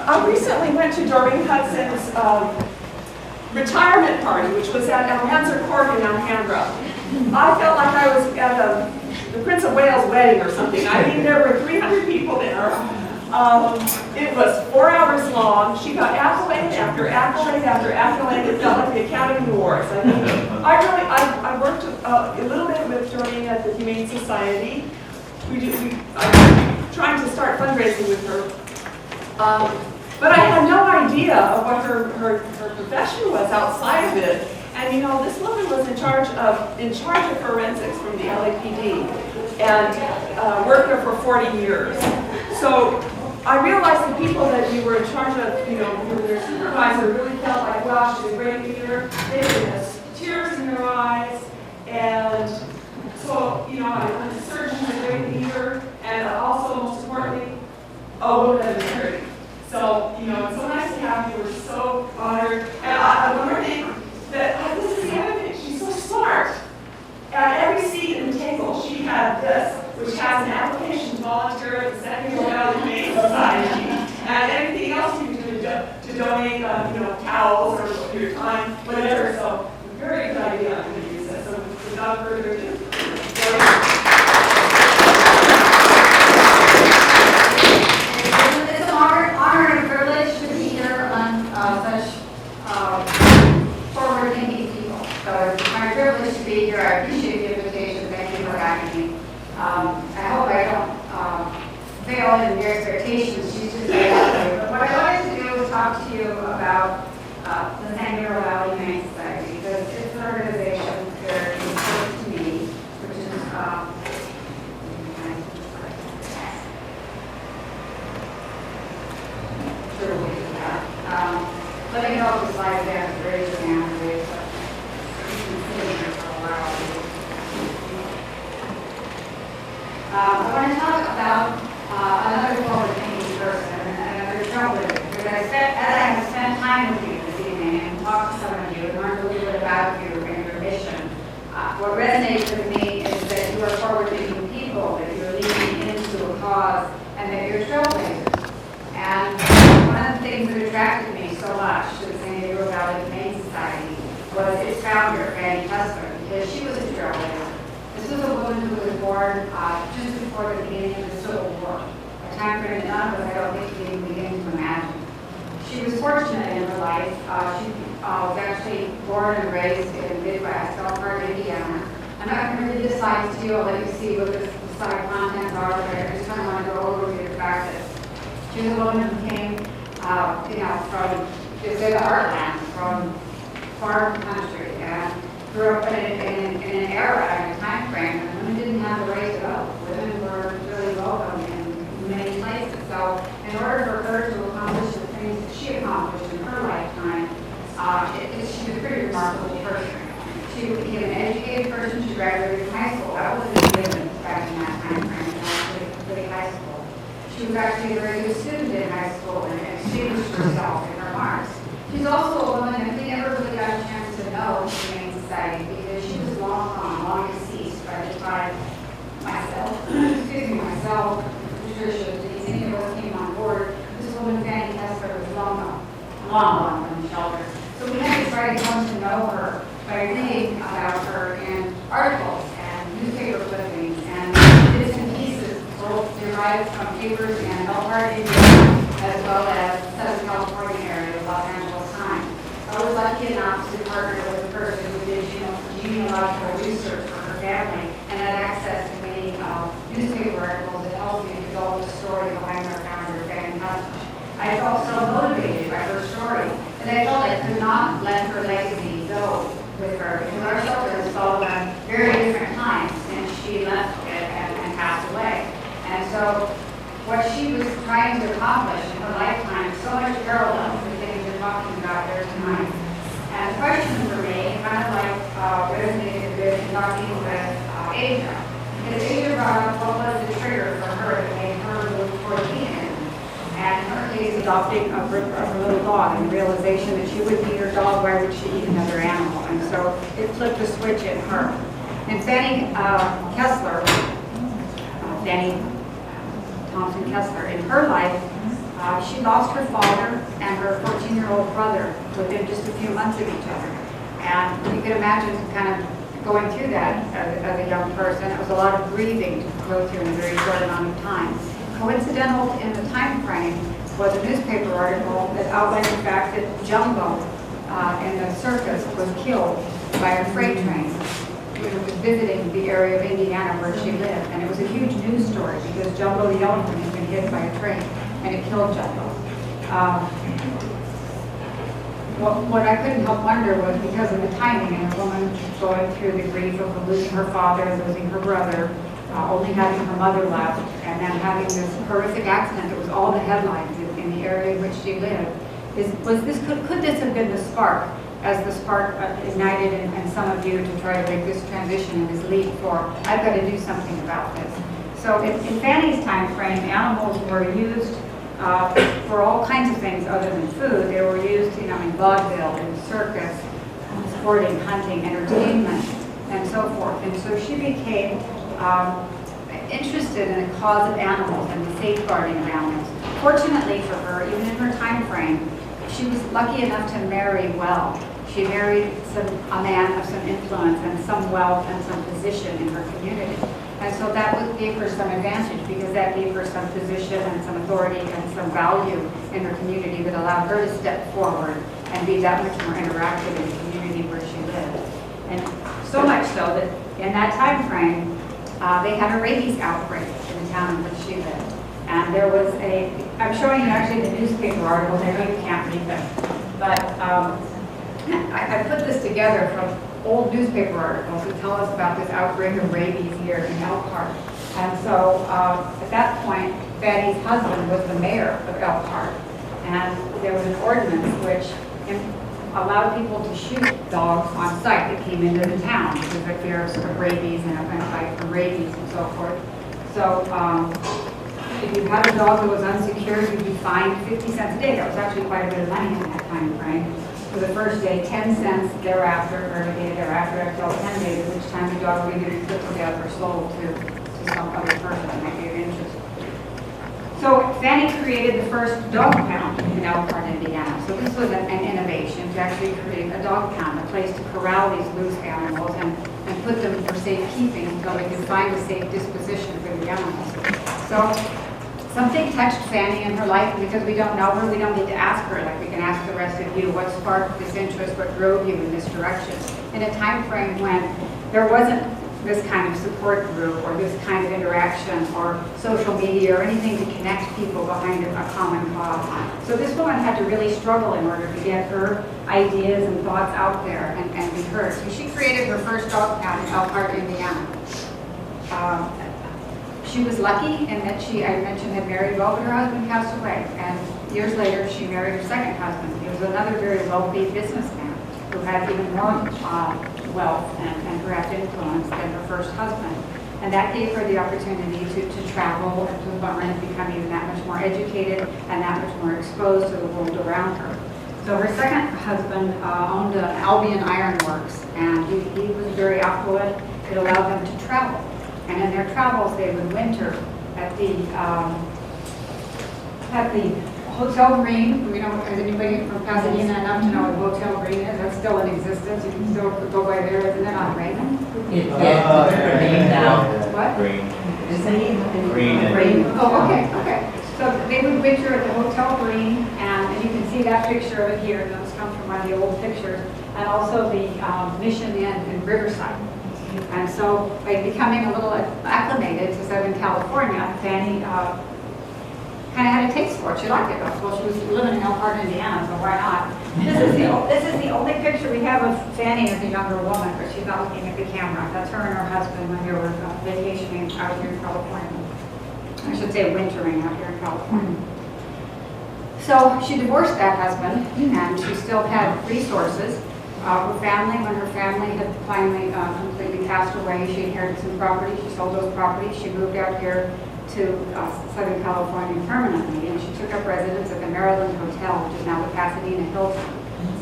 I recently went to Doreen Hudson's retirement party, which was at Almanza Court in Alhambra. I felt like I was at the Prince of Wales wedding or something. I mean, there were 300 people there. It was 4 hours long. She got accolade after accolade after accolade. It felt like the Academy Awards. I mean, I worked a little bit with Doreen at the Humane Society. I'm trying to start fundraising with her. But I had no idea of what her profession was outside of it. And you know, this woman was in charge of forensics from the LAPD and worked there for 40 years. So I realized the people that you were in charge of, you know, their supervisor really felt like, wow, she's a great leader. They had tears in their eyes. And so, you know, I was a surgeon, a great leader, and also, most importantly, a woman of integrity. So, you know, it's so nice to have you. We're so honored. And I'm learning that this is the other thing. She's so smart. At every seat in the table, she had this, which has an application to volunteer at the Central Valley Humane Society, and anything else you can do to donate, you know, towels or your time, whatever. So, very good idea. I'm going to use this. So, without further ado. It's an honor and a privilege to be here on such forward-thinking people. So it's my privilege to be here. I appreciate the invitation. Thank you for having me. I hope I don't fail in your expectations. She's just but what I wanted to do was talk to you about the San Gabriel Valley Humane Society, because it's an organization very important to me, which is let me know if the slide down, raise your hand, raise up. I want to talk about another forward-thinking person and another trailblazer, because as I have spent time with you this evening and talked to some of you and learned a little bit about you and your mission, what resonates with me is that you are forward-thinking people, that you're leaning into a cause, and that you're trailblazers. And one of the things that attracted me so much to the San Gabriel Valley Humane Society was its founder, Fanny Kessler, because she was a trailblazer. This was a woman who was born just before the beginning of the Civil War, a time frame that none of us, I don't think, can even begin to imagine. She was fortunate in her life. She was actually born and raised in Midwest, Elkhart, Indiana. I'm not going to read this slide to you. I'll let you see what the slide contents are, but I just kind of want to go over the practice. She was a woman who came, you know, from, say, the heartland, from farm country, and grew up in an era and a time frame when women didn't have the right to vote. Women were really welcome in many places. So in order for her to accomplish the things that she accomplished in her lifetime, she was a pretty remarkable person. She became an educated person. She graduated from high school. That wasn't given back in that time frame, not completing high school. She was actually a very good student in high school and distinguished herself in her marks. She's also a woman that we never really got a chance to know in the Humane Society, because she was long gone, long deceased by the time myself, Patricia, any of us came on board. This woman, Fanny Kessler, was long gone from the shelter. So we had to try to come to know her by reading about her in articles and newspaper clippings and bits and pieces, both derived from papers in Elkhart, Indiana, as well as Southern California area of Los Angeles Times. I was lucky enough to partner with a person who did genealogical research for her family and had access to many newspaper articles that helped me develop the story behind our founder, Fanny Hudson. I felt so motivated by her story, and I felt I could not let her legacy go with her, because our shelter has followed on very different times since she left it and passed away. And so what she was trying to accomplish in her lifetime is so much parallel to the things we're talking about here tonight. And the question for me kind of like resonated with talking with Asia, because Asia brought up what was the trigger for her that made her move toward veganism. And in her case, adopting a little dog, and the realization that she would eat her dog, why would she eat another animal? And so it flipped a switch in her. And Fanny Kessler, Fanny Thompson Kessler, in her life, She lost her father and her 14-year-old brother within just a few months of each other. And you can imagine kind of going through that as a young person. It was a lot of grieving to go through in a very short amount of time. Coincidental in the time frame was a newspaper article that outlined the fact that Jumbo in the circus was killed by a freight train when it was visiting the area of Indiana where she lived. And it was a huge news story because Jumbo the elephant had been hit by a train and it killed Jumbo. What I couldn't help wonder was because of the timing and a woman going through the grief of losing her father, losing her brother, only having her mother left, and then having this horrific accident that was all the headlines in the area in which she lived. Could this have been the spark, as the spark ignited in some of you to try to make this transition and this leap for, I've got to do something about this. So in Fanny's time frame, animals were used for all kinds of things other than food. They were used, in vaudeville, in circus, sporting, hunting, entertainment, and so forth. And so she became interested in the cause of animals and the safeguarding of animals. Fortunately for her, even in her time frame, she was lucky enough to marry well. She married a man of some influence and some wealth and some position in her community. And so that gave her some advantage because that gave her some position and some authority and some value in her community that allowed her to step forward and be that much more interactive in the community where she lived. And so much so that in that time frame, they had a rabies outbreak in the town in which she lived. And there was I'm showing you actually the newspaper article, maybe you can't read them, but I put this together from old newspaper articles that tell us about this outbreak of rabies here in Elkhart. And so at that point, Fanny's husband was the mayor of Elkhart. And there was an ordinance which allowed people to shoot dogs on sight that came into the town because of fears of rabies and a fight for rabies and so forth. So if you had a dog that was unsecured, you'd be fined 50 cents a day. That was actually quite a bit of money in that time frame. For the first day, 10 cents thereafter, or a day thereafter, until 10 days, at which time the dog would either be put to death or sold to some other person that might be of interest. So Fanny created the first dog pound in Elkhart, Indiana. So this was an innovation to actually create a dog pound, a place to corral these loose animals and put them for safekeeping until they could find a safe disposition for the animals. So something touched Fanny in her life, and because we don't know her, we don't need to ask her like we can ask the rest of you. What sparked this interest? What drove you in this direction? In a time frame when there wasn't this kind of support group or this kind of interaction or social media or anything to connect people behind a common cause. So this woman had to really struggle in order to get her ideas and thoughts out there and be heard. So she created her first dog pound in Elkhart, Indiana. She was lucky in that I mentioned, had married well, but her husband passed away. And years later, she married her second husband. He was another very wealthy businessman who had even more wealth and perhaps influence than her first husband. And that gave her the opportunity to travel and to learn and become even that much more educated and that much more exposed to the world around her. So her second husband owned an Albion Iron Works, and he was very affluent. It allowed them to travel. And in their travels, they would winter at the Hotel Green. Is anybody from Pasadena enough to know what Hotel Green is? That's still in existence. You can still go by there. Isn't it on Raymond? Green now. What? Green. Green. Oh, okay. So they would winter at the Hotel Green, and you can see that picture of it here. Those come from one of the old pictures. And also the Mission Inn in Riverside. And so by becoming a little acclimated to Southern California, Fanny kind of had a taste for it. She liked it. Well, she was living in Elkhart, Indiana, so why not? This is the only picture we have of Fanny as a younger woman, but she's not looking at the camera. That's her and her husband when they were vacationing out here in California. I should say wintering out here in California. So she divorced that husband, and she still had resources. Her family, when her family had finally completely passed away, she inherited some property. She sold those properties. She moved out here to Southern California permanently, and she took up residence at the Maryland Hotel, which is now the Pasadena Hilton.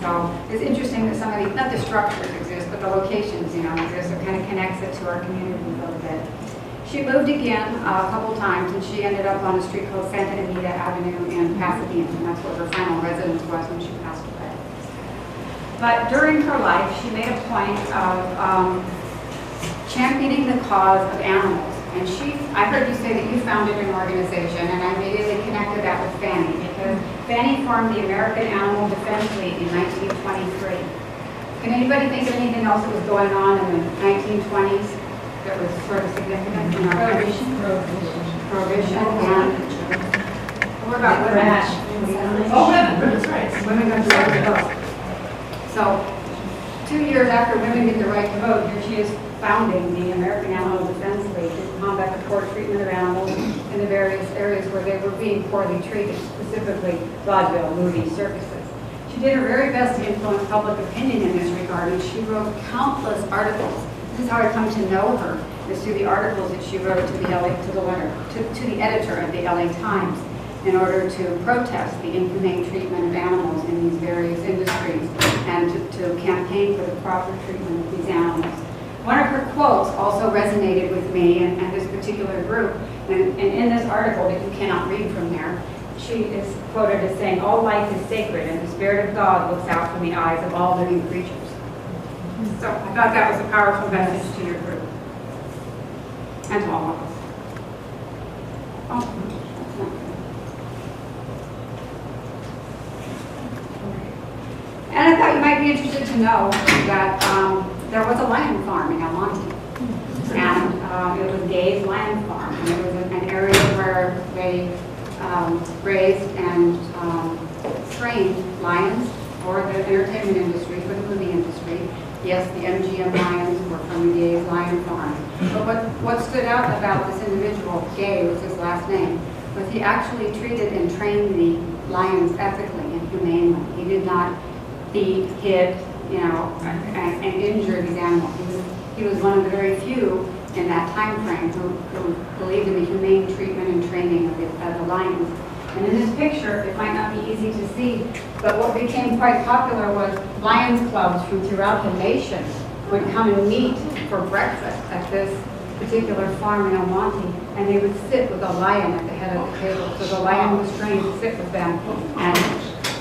So it's interesting that some of these, not the structures exist, but the locations, exist. It kind of connects it to our community a little bit. She moved again a couple times, and she ended up on a street called Santa Anita Avenue in Pasadena, and that's where her final residence was when she passed away. But during her life, she made a point of championing the cause of animals. And I heard you say that you founded an organization, and I immediately connected that with Fanny, because Fanny formed the American Animal Defense League in 1923. Can anybody think of anything else that was going on in the 1920s that was sort of significant in our country? Prohibition. And what about women? Oh, women's rights. Women got the right to vote. So 2 years after women get the right to vote, here she is founding the American Animal Defense League to combat the poor treatment of animals in the various areas where they were being poorly treated, specifically vaudeville, movies, circuses. She did her very best to influence public opinion in this regard, and she wrote countless articles. This is how I come to know her, is through the articles that she wrote to the editor of the LA Times in order to protest the inhumane treatment of animals in these various industries and to campaign for the proper treatment of these animals. One of her quotes also resonated with me and this particular group, and in this article that you cannot read from there, she is quoted as saying, "All life is sacred, and the Spirit of God looks out from the eyes of all living creatures." So I thought that was a powerful message to your group, and to all of us. Oh, that's not good. And I thought you might be interested to know that there was a lion farm in El Monte, and it was Gay's Lion Farm, and it was an area where they raised and trained lions for the entertainment industry, for the movie industry. Yes, the MGM lions were from the Gay's Lion Farm. But what stood out about this individual, Gay was his last name, was he actually treated and trained the lions ethically and humanely. He did not beat, hit, and injure these animals. He was one of the very few in that time frame who believed in the humane treatment and training of the lions. And in this picture, it might not be easy to see, but what became quite popular was Lions clubs from throughout the nation would come and meet for breakfast at this particular farm in El Monte, and they would sit with a lion at the head of the table. So the lion was trained to sit with them and,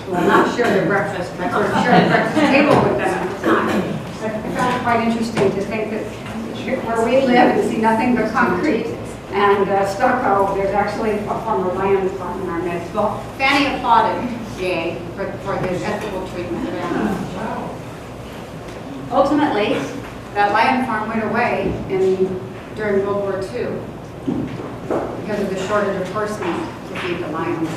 well, not share their breakfast, but sort of share the breakfast table with them at the time. But I found it quite interesting to think that where we live and see nothing but concrete and stucco, there's actually a former lion farm in our midst. Well, Fanny applauded Gay for his ethical treatment of animals. Ultimately, that lion farm went away during World War II because of the shortage of horse meat to feed the lions.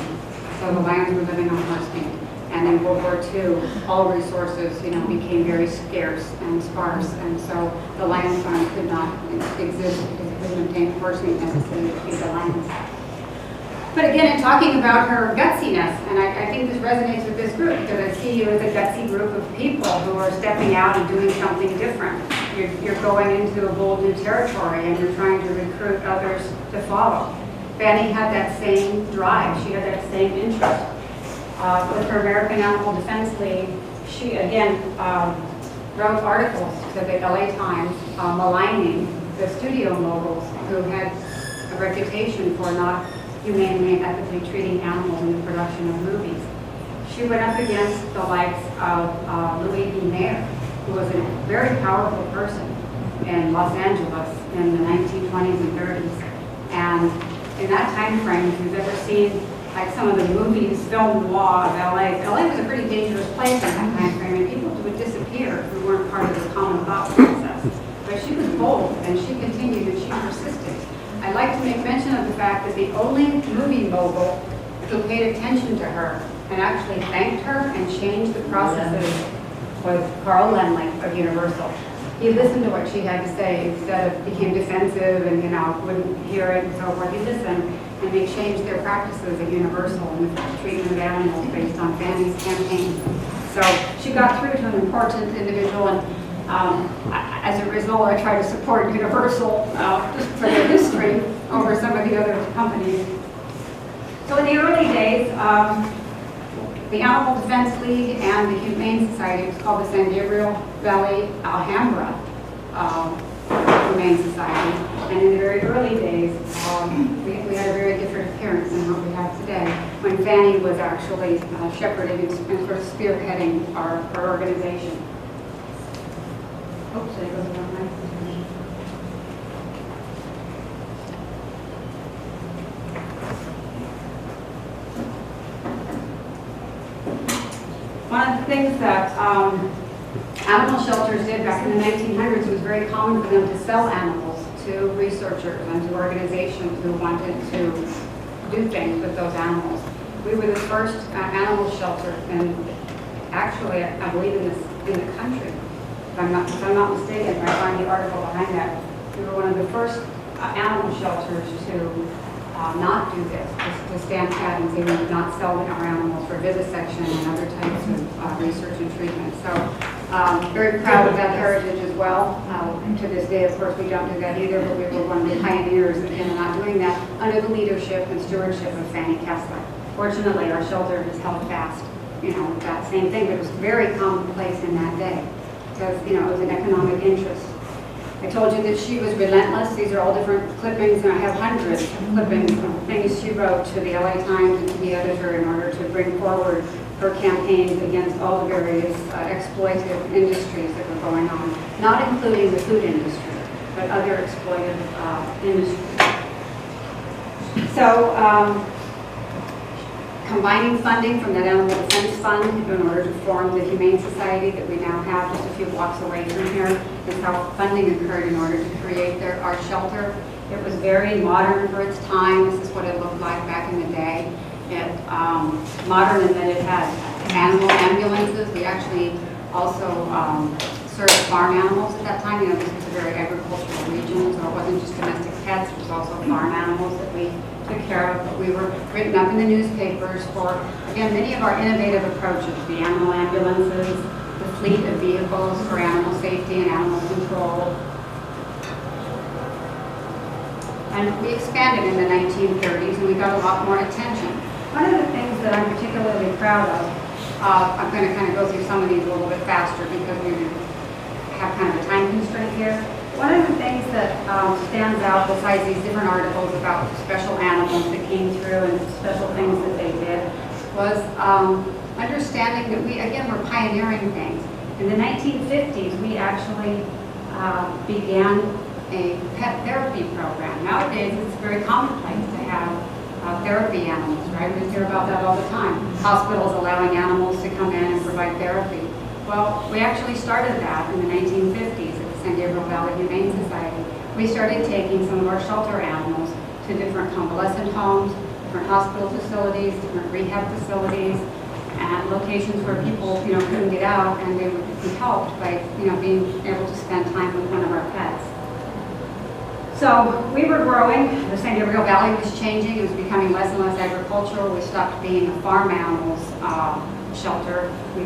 So the lions were living on horse meat. And in World War II, all resources, became very scarce and sparse, and so the lion farm could not exist because it couldn't obtain horse meat necessary to feed the lions. But again, in talking about her gutsiness, and I think this resonates with this group, because I see you as a gutsy group of people who are stepping out and doing something different. You're going into a bold new territory, and you're trying to recruit others to follow. Fanny had that same drive. She had that same interest. With her American Animal Defense League, she again wrote articles to the LA Times maligning the studio moguls who had a reputation for not humanely and ethically treating animals in the production of movies. She went up against the likes of Louis B. Mayer, who was a very powerful person in Los Angeles in the 1920s and 30s. And in that time frame, if you've ever seen like some of the movies, film noir of LA. LA was a pretty dangerous place in that time frame, and people would disappear who weren't part of the common thought process. But she was bold, and she continued, and she persisted. I'd like to make mention of the fact that the only movie mogul who paid attention to her and actually thanked her and changed the processes was Carl Laemmle of Universal. He listened to what she had to say instead of became defensive and wouldn't hear it and so forth. He listened, and they changed their practices at Universal in the treatment of animals based on Fanny's campaign. So she got through to an important individual, and as a result, I try to support Universal just for their history over some of the other companies. So in the early days, the Animal Defense League and the Humane Society, it was called the San Gabriel Valley Alhambra Humane Society, And in the very early days, we had a very different appearance than what we have today, when Fanny was actually shepherding and sort of spearheading our organization. Oops, there goes one mic. One of the things that animal shelters did back in the 1900s, it was very common for them to sell animals to researchers and to organizations who wanted to do things with those animals. We were the first animal shelter, and actually, I believe in the country. If I'm not mistaken, if I find the article behind that, we were one of the first animal shelters to not do this, to stand pat and say we would not sell our animals for vivisection and other types of research and treatment. So very proud of that heritage as well. To this day, of course, we don't do that either, but we were one of the pioneers in not doing that under the leadership and stewardship of Fanny Kessler. Fortunately, our shelter has held fast, with that same thing, but it was very commonplace in that day because, it was an economic interest. I told you that she was relentless. These are all different clippings, and I have hundreds of clippings of things she wrote to the LA Times and to the editor in order to bring forward her campaigns against all the various exploitive industries that were going on, not including the food industry, but other exploitive industries. So, combining funding from that Animal Defense Fund in order to form the Humane Society that we now have just a few blocks away from here is how funding occurred in order to create our shelter. It was very modern for its time. This is what it looked like back in the day. Modern in that it had animal ambulances. We actually also served farm animals at that time. This was a very agricultural region, so it wasn't just domestic pets, it was also farm animals that we took care of. But we were written up in the newspapers for, again, many of our innovative approaches, the animal ambulances, the fleet of vehicles for animal safety and animal control. And we expanded in the 1930s, and we got a lot more attention. One of the things that I'm particularly proud of, I'm going to kind of go through some of these a little bit faster because we have kind of a time constraint here. One of the things that stands out besides these different articles about special animals that came through and special things that they did was understanding that we, again, were pioneering things. In the 1950s, we actually began a pet therapy program. Nowadays, it's very commonplace to have therapy animals, right? We hear about that all the time. Hospitals allowing animals to come in and provide therapy. Well, we actually started that in the 1950s at the San Gabriel Valley Humane Society. We started taking some of our shelter animals to different convalescent homes, different hospital facilities, different rehab facilities, and locations where people, couldn't get out, and they would be helped by, being able to spend time with one of our pets. So we were growing. The San Gabriel Valley was changing. It was becoming less and less agricultural. We stopped being a farm animals shelter. We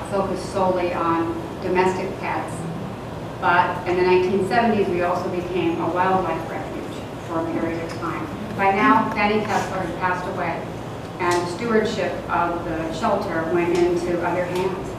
focused solely on domestic pets. But in the 1970s, we also became a wildlife refuge for a period of time. By now, Fanny Kessler had passed away, and stewardship of the shelter went into other hands.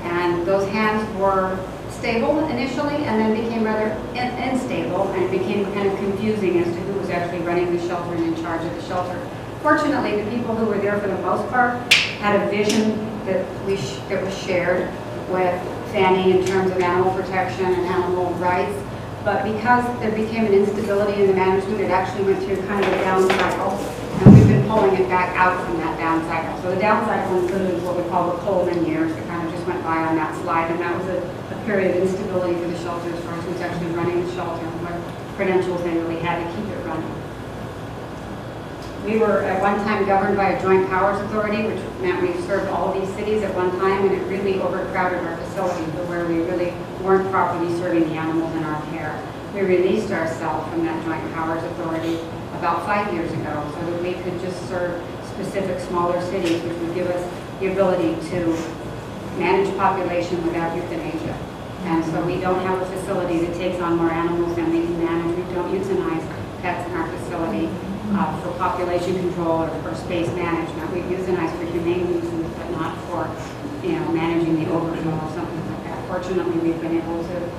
And those hands were stable initially, and then became rather unstable, and it became kind of confusing as to who was actually running the shelter and in charge of the shelter. Fortunately, the people who were there for the most part had a vision that was shared with Fanny in terms of animal protection and animal rights. But because there became an instability in the management, it actually went through kind of a down cycle, and we've been pulling it back out from that down cycle. So the down cycle included what we call the Coleman years that kind of just went by on that slide, and that was a period of instability for the shelter as far as who's actually running the shelter and what credentials they really had to keep it running. We were at one time governed by a joint powers authority, which meant we served all of these cities at one time, and it really overcrowded our facilities to where we really weren't properly serving the animals in our care. We released ourselves from that joint powers authority about 5 years ago so that we could just serve specific smaller cities, which would give us the ability to manage population without euthanasia. And so we don't have a facility that takes on more animals than we can manage. We don't euthanize pets in our facility for population control or space management. We euthanize for humane reasons, but not for managing the overflow or something like that. Fortunately, we've been able to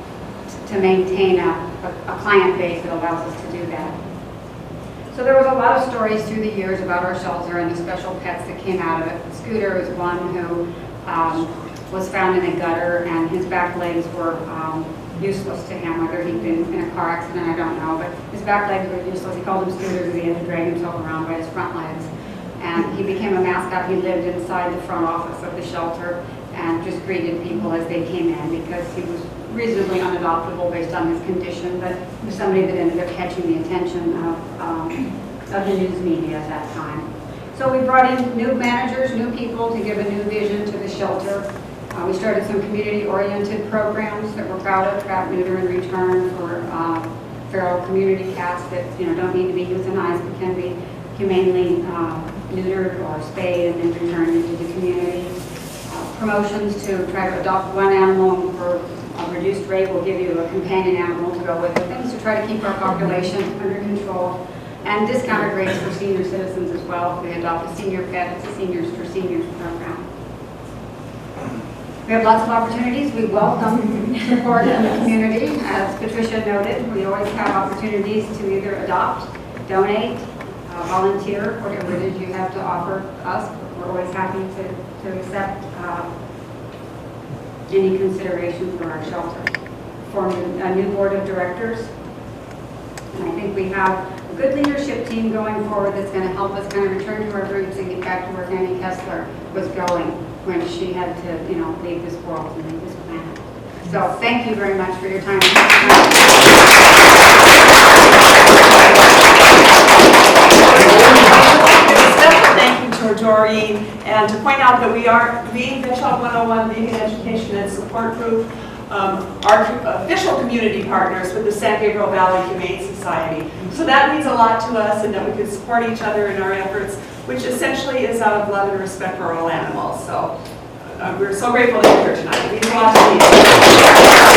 to maintain a client base that allows us to do that. So there was a lot of stories through the years about our shelter and the special pets that came out of it. Scooter is one who was found in a gutter, and his back legs were useless to him. Whether he'd been in a car accident, I don't know, but his back legs were useless. He called them Scooters because he had to drag himself around by his front legs. And he became a mascot. He lived inside the front office of the shelter and just greeted people as they came in because he was reasonably unadoptable based on his condition, but he was somebody that ended up catching the attention of the news media at that time. So we brought in new managers, new people to give a new vision to the shelter. We started some community-oriented programs that we're proud of, trap, neuter, and return for feral community cats that don't need to be euthanized, but can be humanely neutered or spayed and then returned into the community. Promotions to try to adopt one animal for a reduced rate. We'll give you a companion animal to go with it. Things to try to keep our population under control. And discounted rates for senior citizens as well. If they adopt a senior pet, it's a Seniors for Seniors program. We have lots of opportunities. We welcome support in the community. As Patricia noted, we always have opportunities to either adopt, donate, volunteer, whatever it is you have to offer us. We're always happy to accept any consideration for our shelter. Formed a new board of directors. And I think we have a good leadership team going forward that's going to help us kind of return to our roots and get back to where Annie Kessler was going when she had to, leave this world and leave this planet. So thank you very much for your time. Doreen, and to point out that we are the Child 101 Vegan Education and Support Group, our official community partners with the San Gabriel Valley Humane Society. So that means a lot to us, and that we can support each other in our efforts, which essentially is out of love and respect for all animals. So we're so grateful that you're here tonight. It means a lot to me.